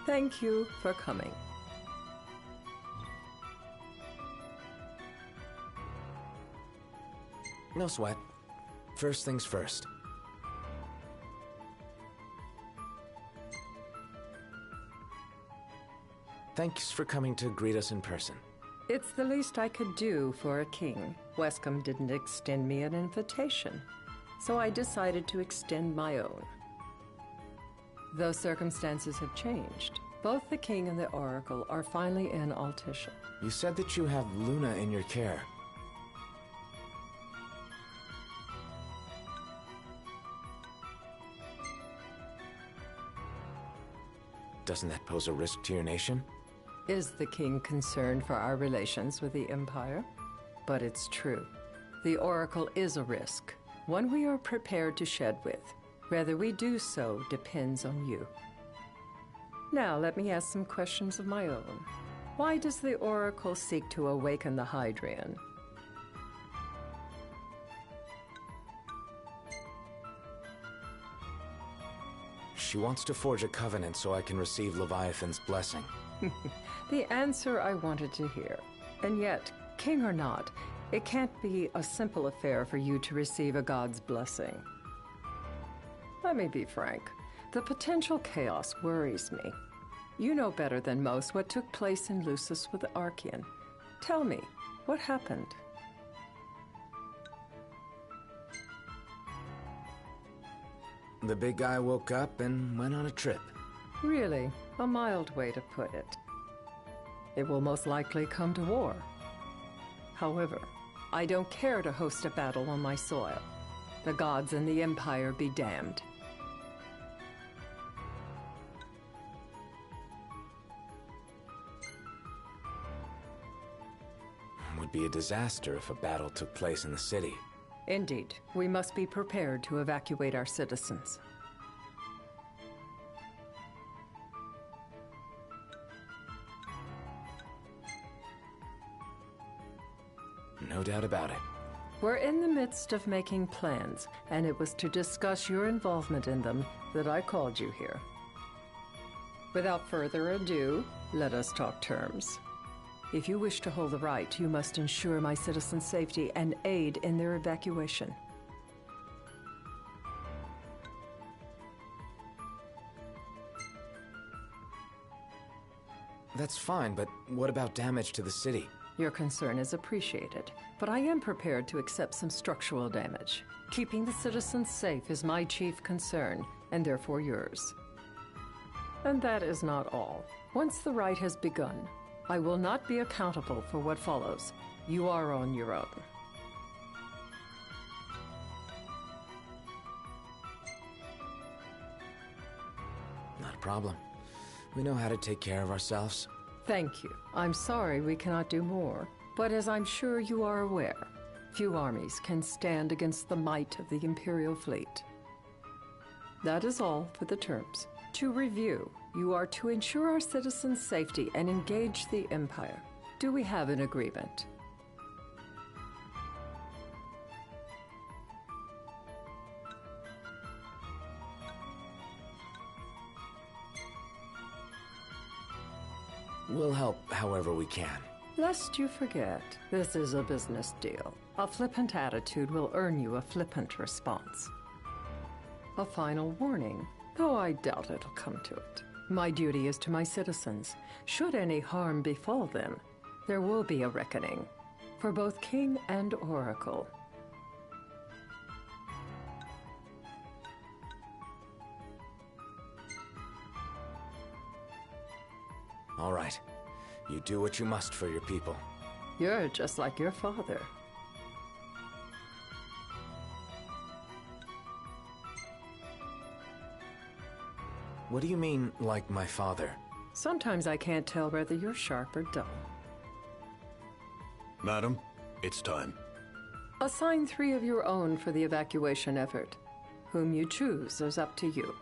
Thank you for coming. No sweat. First things first. Thanks for coming to greet us in person. It's the least I could do for a king. Wescombe didn't extend me an invitation, so I decided to extend my own. Though circumstances have changed, both the king and the oracle are finally in Altisha. You said that you have Luna in your care. Doesn't that pose a risk to your nation? Is the king concerned for our relations with the Empire? But it's true. The oracle is a risk, one we are prepared to shed with. Whether we do so depends on you. Now, let me ask some questions of my own. Why does the oracle seek to awaken the Hydrian? She wants to forge a covenant so I can receive Leviathan's blessing. The answer I wanted to hear. And yet, king or not, it can't be a simple affair for you to receive a god's blessing. Let me be frank. The potential chaos worries me. You know better than most what took place in Lucis with the Archean. Tell me, what happened? The big guy woke up and went on a trip. Really, a mild way to put it. It will most likely come to war. However, I don't care to host a battle on my soil. The gods and the Empire be damned. It would be a disaster if a battle took place in the city. Indeed, we must be prepared to evacuate our citizens. No doubt about it. We're in the midst of making plans, and it was to discuss your involvement in them that I called you here. Without further ado, let us talk terms. If you wish to hold the right, you must ensure my citizens' safety and aid in their evacuation. That's fine, but what about damage to the city? Your concern is appreciated, but I am prepared to accept some structural damage. Keeping the citizens safe is my chief concern, and therefore yours. And that is not all. Once the rite has begun, I will not be accountable for what follows. You are on your own. Not a problem. We know how to take care of ourselves. Thank you. I'm sorry we cannot do more, but as I'm sure you are aware, few armies can stand against the might of the Imperial fleet. That is all for the terms. To review, you are to ensure our citizens' safety and engage the Empire. Do we have an agreement? We'll help however we can. Lest you forget, this is a business deal. A flippant attitude will earn you a flippant response. A final warning, though I doubt it'll come to it. My duty is to my citizens. Should any harm befall them, there will be a reckoning, for both king and oracle. All right. You do what you must for your people. You're just like your father. What do you mean, like my father? Sometimes I can't tell whether you're sharp or dull. Madam, it's time. Assign 3 of your own for the evacuation effort. Whom you choose is up to you.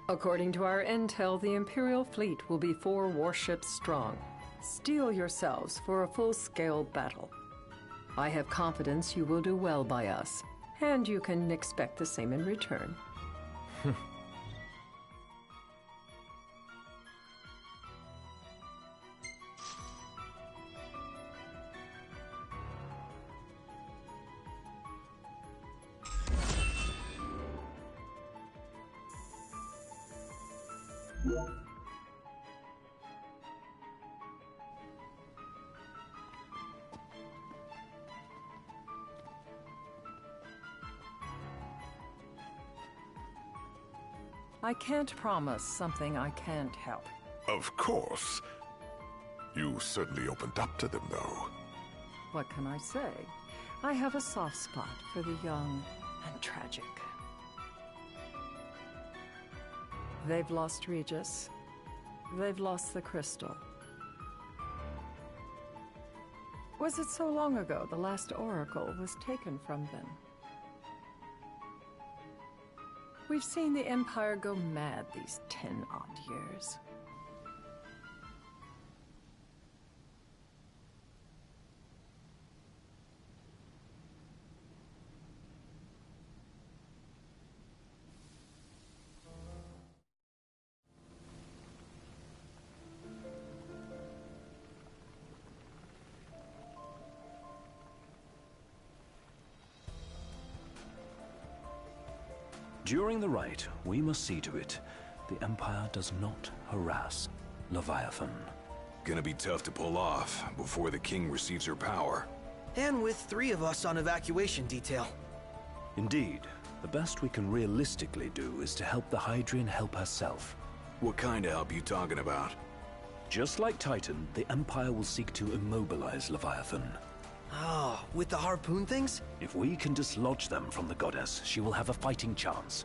According to our intel, the Imperial fleet will be 4 warships strong. Steel yourselves for a full-scale battle. I have confidence you will do well by us, and you can expect the same in return. I can't promise something I can't help. Of course. You certainly opened up to them, though. What can I say? I have a soft spot for the young and tragic. They've lost Regis. They've lost the crystal. Was it so long ago the last oracle was taken from them? We've seen the Empire go mad these 10-odd years. During the rite, we must see to it the Empire does not harass Leviathan. Gonna be tough to pull off before the king receives her power. And with 3 of us on evacuation detail. Indeed, the best we can realistically do is to help the Hydrian help herself. What kind of help you talking about? Just like Titan, the Empire will seek to immobilize Leviathan. Oh, with the harpoon things? If we can dislodge them from the goddess, she will have a fighting chance.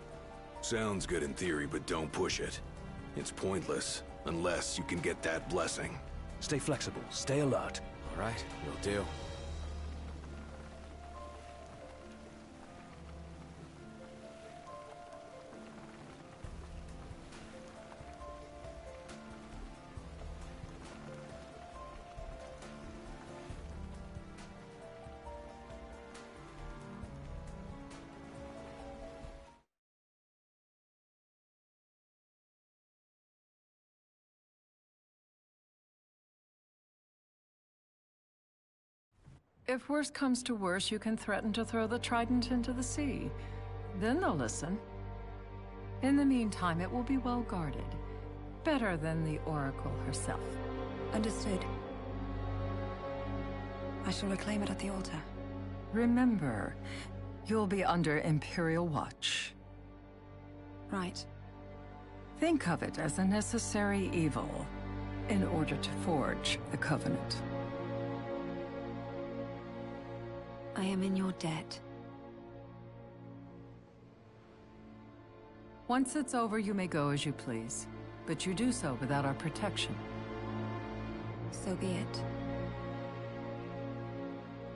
Sounds good in theory, but don't push it. It's pointless, unless you can get that blessing. Stay flexible, stay alert. All right, will do. If worse comes to worse, you can threaten to throw the trident into the sea. Then they'll listen. In the meantime, it will be well guarded. Better than the Oracle herself. Understood. I shall reclaim it at the altar. Remember, you'll be under Imperial watch. Right. Think of it as a necessary evil in order to forge the Covenant. I am in your debt. Once it's over, you may go as you please. But you do so without our protection. So be it.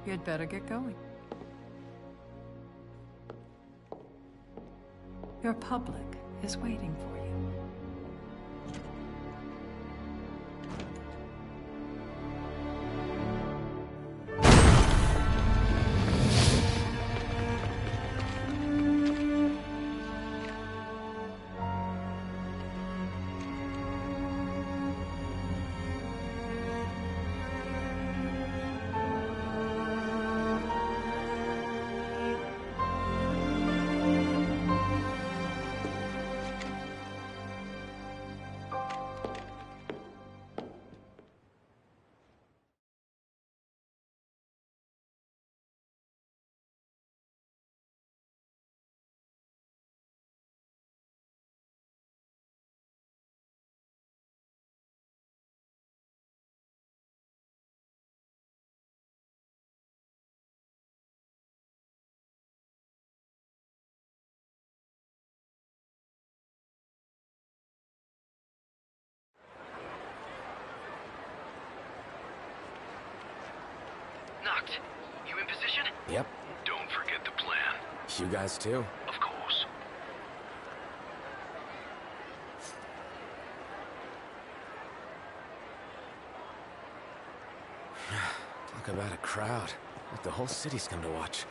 You'd better get going. Your public is waiting for you. Knocked. You in position? Yep. Don't forget the plan. You guys too? Of course. Talk about a crowd. Like the whole city's come to watch.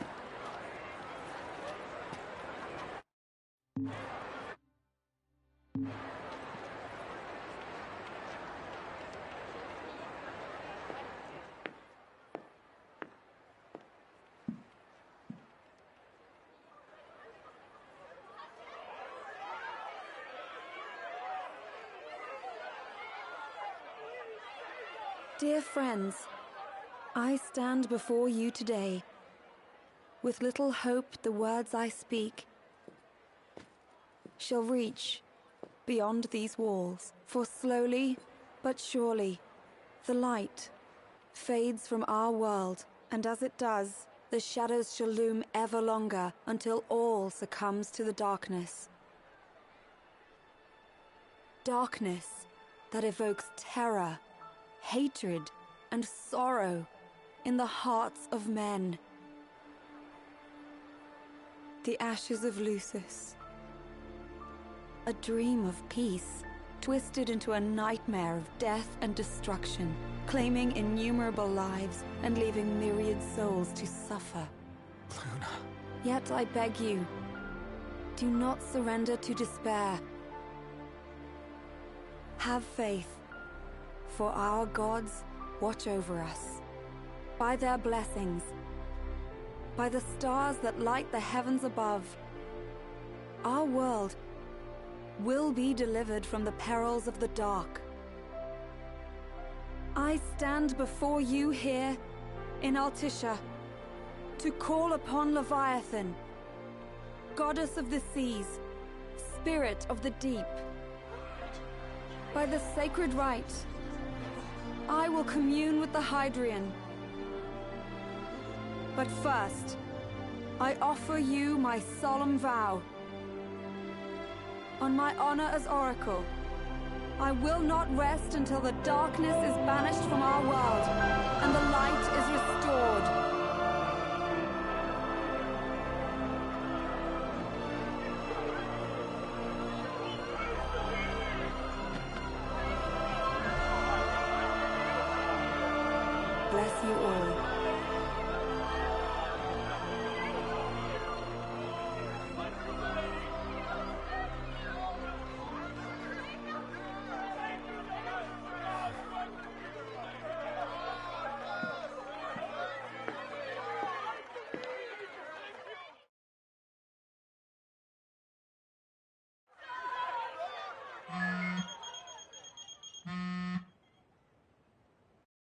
Dear friends, I stand before you today. With little hope the words I speak shall reach beyond these walls. For slowly but surely the light fades from our world, and as it does, the shadows shall loom ever longer until all succumbs to the darkness. Darkness that evokes terror, hatred, and sorrow in the hearts of men. The ashes of Lucis. A dream of peace, twisted into a nightmare of death and destruction, claiming innumerable lives and leaving myriad souls to suffer. Luna. Yet I beg you, do not surrender to despair. Have faith, for our gods watch over us. By their blessings, by the stars that light the heavens above, our world will be delivered from the perils of the dark. I stand before you here in Altissia to call upon Leviathan, goddess of the seas, spirit of the deep. By the sacred rite, I will commune with the Hydrian. But first, I offer you my solemn vow. On my honor as Oracle, I will not rest until the darkness is banished from our world and the light is restored. Bless you all.